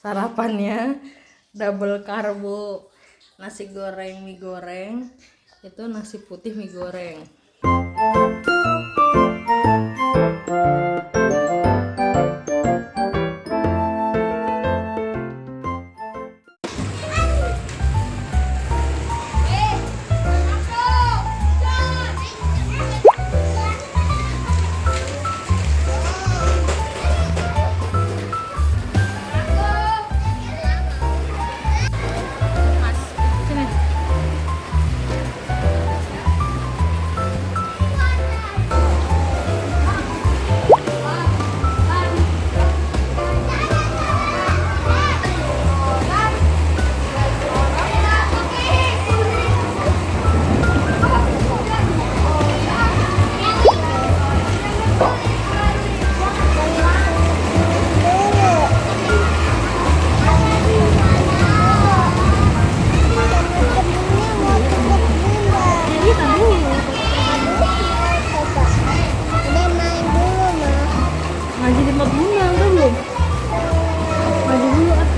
Sarapannya double karbo, nasi goreng, mie goreng, itu nasi putih mie goreng. Ngaji di Maguna udah belum? Ngaji dulu ah.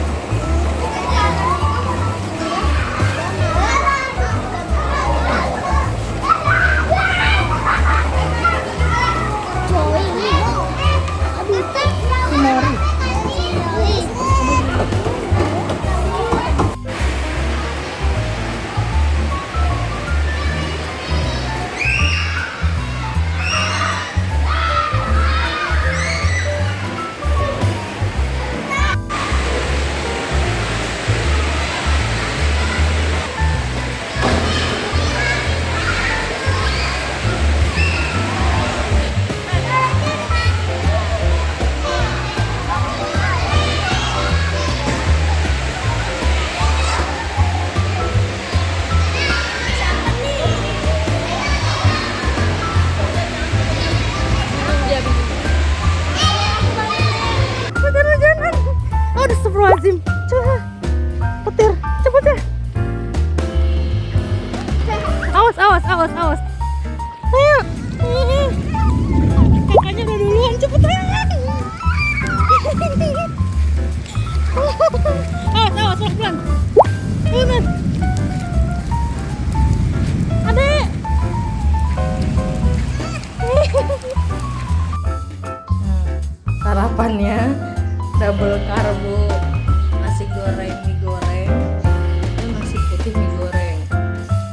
Astagfirullahaladzim, coba petir, cepet ya. Awas, awas, awas, awas. Ayo, kakaknya udah duluan, cepetan. Awas, awas, pelan-pelan. Pelan. Adek. Sarapannya double karbo, nasi goreng, mie goreng, itu nasi putih mie goreng.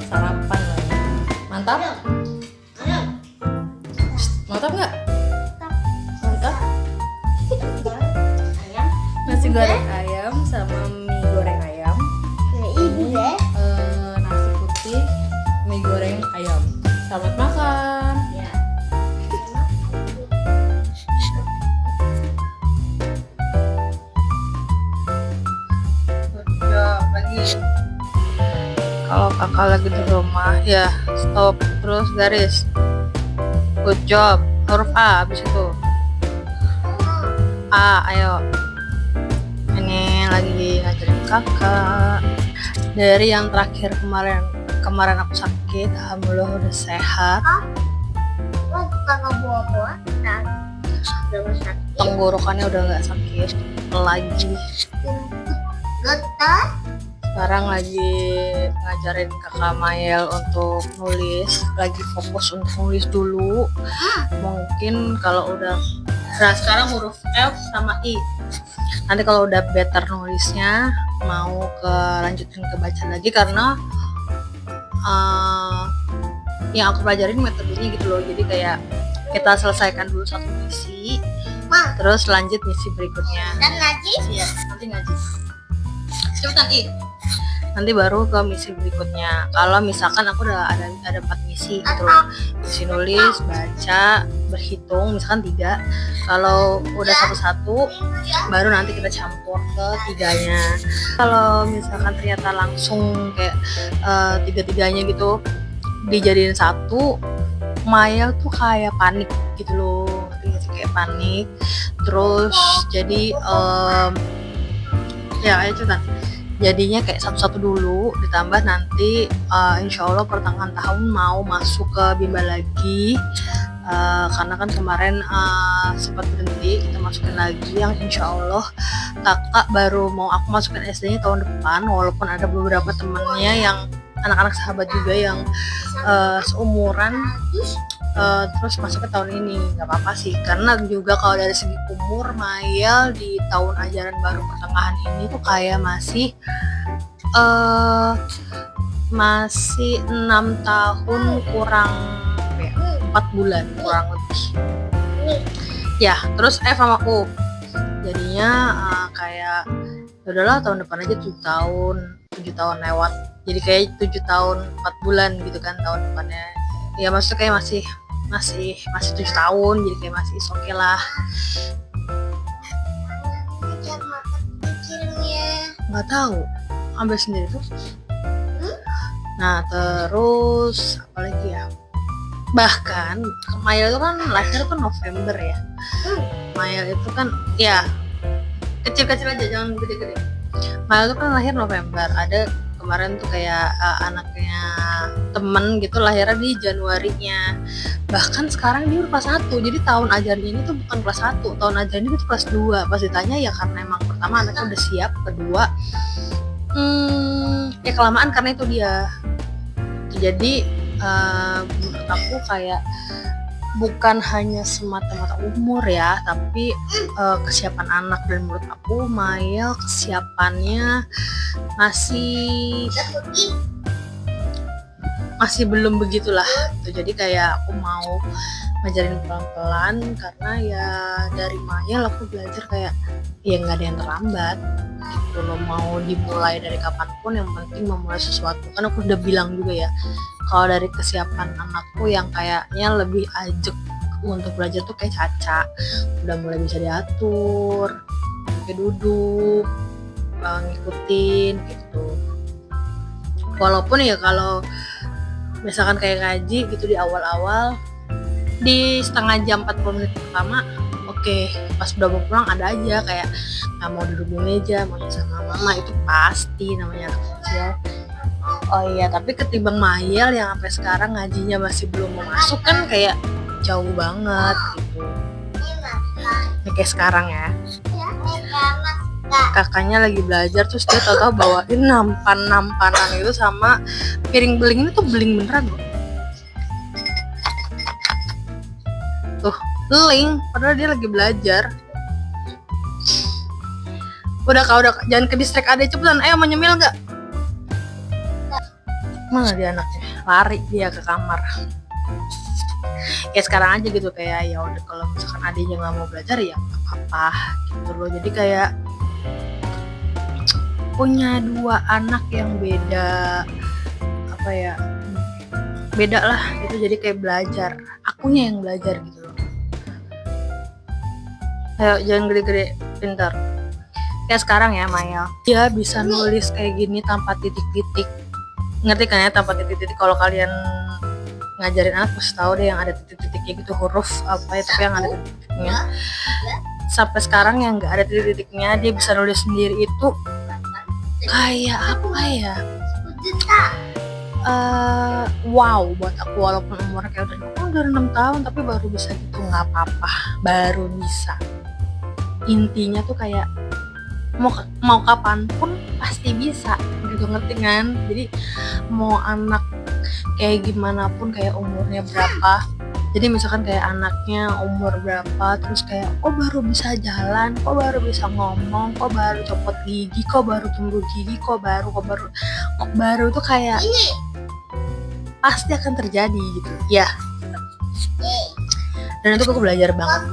Sarapan lah. Mantap? Mantap nggak? Mantap. Nasi goreng ayam sama mie goreng ayam. Nasi putih mie goreng ayam. Selamat makan. Kalau kakak lagi di rumah ya stop terus garis. Good job. Huruf A habis itu. A, ayo. Ini lagi ngajarin kakak. Dari yang terakhir kemarin aku sakit, alhamdulillah udah sehat. Tenggorokannya udah nggak sakit lagi. Sekarang lagi ngajarin kakak Mayel untuk nulis, lagi fokus untuk nulis dulu. Mungkin kalau udah, nah sekarang huruf F sama I. Nanti kalau udah better nulisnya, mau lanjutin ke baca lagi karena yang aku pelajarin metodenya gitu loh. Jadi kayak kita selesaikan dulu satu misi, terus lanjut misi berikutnya. Dan ngaji? Iya, nanti ngaji. Cepetan I. Nanti baru ke misi berikutnya. Kalau misalkan aku udah ada 4 misi gitu loh. Misi nulis, baca, berhitung, misalkan 3. Kalau udah satu-satu, baru nanti kita campur ke 3-nya. Kalau misalkan ternyata langsung kayak 3-3-nya gitu dijadiin satu, Maya tuh kayak panik gitu loh. Kayak panik. Terus jadi ya ayo cepetan. Jadinya kayak satu-satu dulu, ditambah nanti insya Allah pertengahan tahun mau masuk ke bimbel lagi. karena kan kemarin sempat berhenti, kita masukin lagi yang insya Allah kakak baru mau aku masukin SD-nya tahun depan, walaupun ada beberapa temennya yang anak-anak sahabat juga yang seumuran terus masuk ke tahun ini. Nggak apa-apa sih, karena juga kalau dari segi umur Mael di tahun ajaran baru pertengahan ini tuh kayak masih 6 tahun kurang 4 bulan kurang lebih ya. Terus sama aku jadinya kayak udahlah tahun depan aja 7 tahun lewat, jadi kayak 7 tahun 4 bulan gitu kan tahun depannya ya, maksudnya kayak masih 7 tahun, jadi kayak masih oke lah. Nggak tahu, ambil sendiri tuh. Nah terus apa lagi ya, bahkan Mael itu kan lahir tuh November ya. Mael itu kan ya kecil-kecil aja, jangan gede-gede. Mael itu kan lahir November. Ada kemarin tuh kayak anaknya temen gitu lahirnya di Januarinya. Bahkan sekarang dia udah kelas 1, jadi tahun ajarannya ini tuh bukan kelas 1, tahun ajarannya ini tuh kelas 2. Pas ditanya ya karena emang pertama anaknya udah siap, kedua ya kelamaan karena itu dia. Jadi menurut aku kayak bukan hanya semata-mata umur ya, tapi kesiapan anak. Dan menurut aku Mael kesiapannya masih belum begitulah gitu. Jadi kayak aku mau ngajarin pelan-pelan, karena ya dari Mael aku belajar kayak ya nggak ada yang terlambat gitu loh, mau dimulai dari kapanpun, yang penting memulai sesuatu. Kan aku udah bilang juga ya, kalau dari kesiapan anakku yang kayaknya lebih ajak untuk belajar tuh kayak Caca, udah mulai bisa diatur, kayak duduk, ngikutin gitu. Walaupun ya kalau misalkan kayak ngaji gitu di awal-awal, di setengah jam 40 menit pertama oke, pas udah mau pulang ada aja kayak nggak mau duduk di meja, mau sama mama, itu pasti namanya anak kecil. Oh iya, tapi ketimbang Mael yang sampai sekarang ngajinya masih belum mau masuk kan kayak jauh banget gitu. Ini kayak sekarang ya, kakaknya lagi belajar terus dia tahu-tahu bawain nampanan itu sama piring beling. Ini tuh beling beneran loh. Tuh, beling, padahal dia lagi belajar. Udah kak, jangan ke distract adek, cepetan, ayo mau nyemil gak? Mana dia anaknya, lari dia ke kamar. Kayak sekarang aja gitu, kayak ya udah kalau misalkan adiknya nggak mau belajar ya nggak apa-apa gitu loh. Jadi kayak punya 2 anak yang beda, apa ya, beda lah gitu. Jadi kayak belajar, akunya yang belajar gitu loh. Ayo jangan gede-gede, pintar. Kayak sekarang ya Mael, dia bisa nulis kayak gini tanpa titik-titik. Ngerti kan ya tanpa titik-titik? Kalau kalian ngajarin anak pasti tahu deh yang ada titik-titiknya gitu, huruf apa ya tapi yang ada titik-titiknya. Sampai sekarang yang nggak ada titik-titiknya dia bisa nulis sendiri, itu kayak apa ya, wow buat aku. Walaupun umurnya kayak udah 6 tahun tapi baru bisa gitu, nggak apa-apa, baru bisa. Intinya tuh kayak mau kapanpun pasti bisa gitu, ngerti kan? Jadi mau anak kayak gimana pun, kayak umurnya berapa, jadi misalkan kayak anaknya umur berapa terus kayak kok baru bisa jalan, kok baru bisa ngomong, kok baru copot gigi, kok baru tumbuh gigi, kok baru tuh kayak pasti akan terjadi gitu ya. Dan itu aku belajar banget.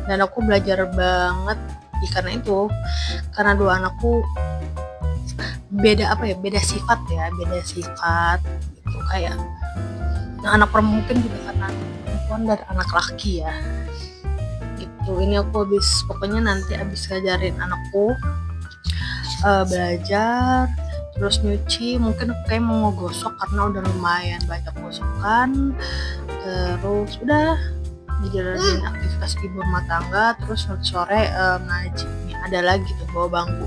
Dan aku belajar banget karena itu, karena 2 anakku beda sifat gitu. Kayak yang anak perempuan mungkin juga karena perempuan dari anak laki ya gitu. Ini aku pokoknya nanti abis ngajarin anakku belajar, terus nyuci, mungkin aku kayak mau ngegosok karena udah lumayan banyak gosokan. Terus udah dijalanin aktivitas ibu rumah tangga, terus nanti sore ngaji. Ada lagi tuh bawa bangku,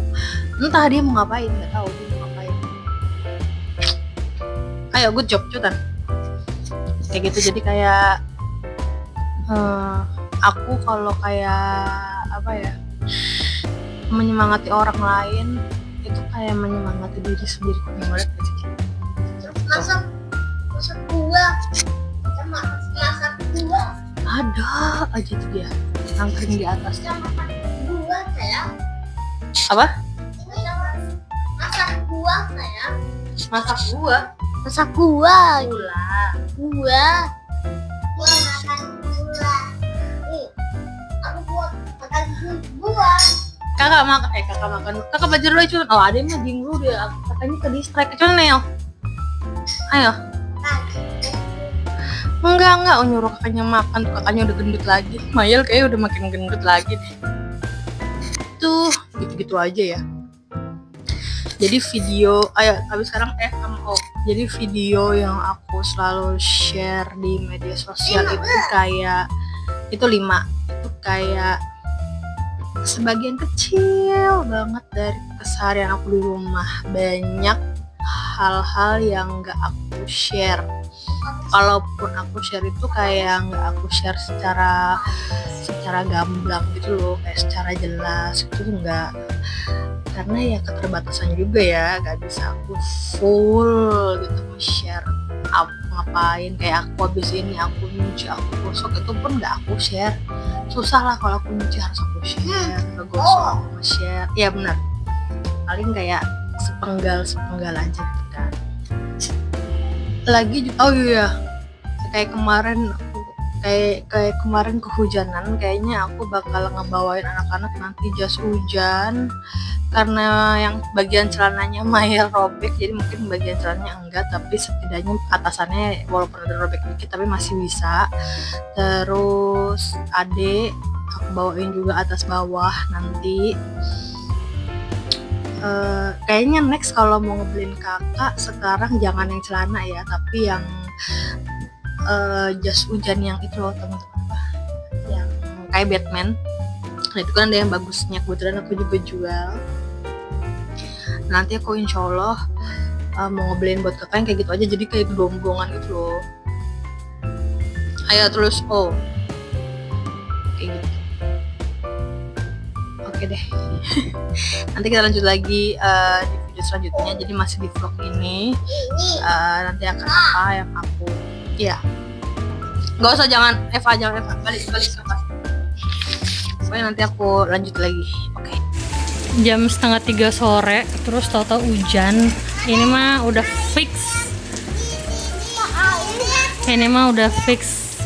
entah dia mau ngapain, nggak tahu dia mau ngapain. Ayo good job Cutan. kayak gitu. Jadi kayak aku kalau kayak apa ya, menyemangati orang lain itu kayak menyemangati diri sendiri. Menurut masak buah, masak buah, ada aja tuh dia nangkring di atas. masak buah saya, Apa? masak buah saya, Masak buah? masak buah, Gula. buah makan buah, aku buat makan buah. Kakak makan. Kakak belajar dulu cuman. Oh, ada yang mah diem dulu dia. Kakaknya ke distract. Cuman Neo. Ayo. Enggak nyuruh kakaknya makan tuh, kakaknya udah gendut lagi. Mayel kayaknya udah makin gendut lagi deh. Tuh, gitu-gitu aja ya. Jadi video, tapi sekarang jadi video yang aku selalu share di media sosial itu kayak itu 5. Itu kayak sebagian kecil banget dari keseharian aku di rumah. Banyak hal-hal yang gak aku share. Kalaupun aku share itu kayak nggak aku share secara gamblang gitu loh, kayak secara jelas itu enggak, karena ya keterbatasan juga ya, nggak bisa aku full gitu share aku ngapain, kayak aku habis ini aku nyuci, aku gosok, itu pun nggak aku share. Susah lah kalau aku nyuci harus aku share, gosok aku share, ya benar, paling kayak sepenggal aja gitu kan. Lagi oh iya, kayak kemarin kehujanan, kayaknya aku bakal ngebawain anak-anak nanti jas hujan, karena yang bagian celananya Maya robek, jadi mungkin bagian celananya enggak, tapi setidaknya atasannya walaupun ada robek dikit tapi masih bisa. Terus adek aku bawain juga atas bawah nanti. Kayaknya next kalau mau ngebeliin kakak sekarang jangan yang celana ya, tapi yang jas hujan yang itu loh teman-teman, yang kayak Batman. Nah itu kan ada yang bagusnya, kebetulan aku juga jual. Nanti aku insya Allah mau ngebeliin buat kakak yang kayak gitu aja, jadi kayak gedombongan gitu loh. Ayo terus kayak gitu. Oke deh. Nanti kita lanjut lagi di video selanjutnya. Jadi masih di vlog ini. Nanti akan apa yang aku nggak usah, jangan Eva balik ke kelas. Pokoknya nanti aku lanjut lagi. Oke. Jam 2:30 sore, terus tahu-tahu hujan. Ini mah udah fix.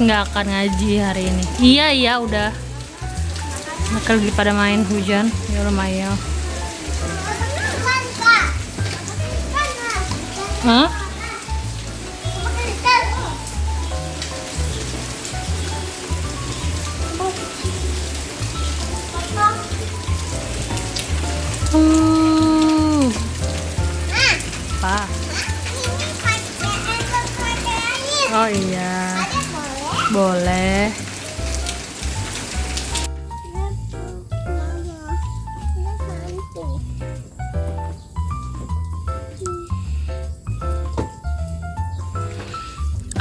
Nggak akan ngaji hari ini. Iya udah. Mereka lagi pada main hujan, ya lumayan. Hah? Apa? Oh iya. Boleh.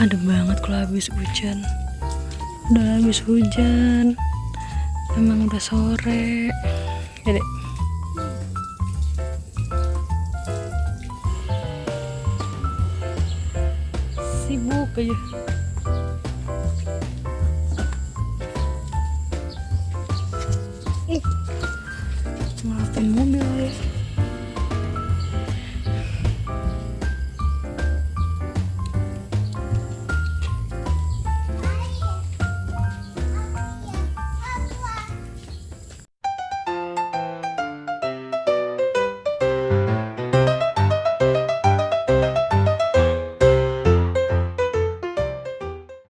Ada banget kalau habis hujan. Udah habis hujan. Emang udah sore. Ya deh. Sibuk aja. Maafin mobil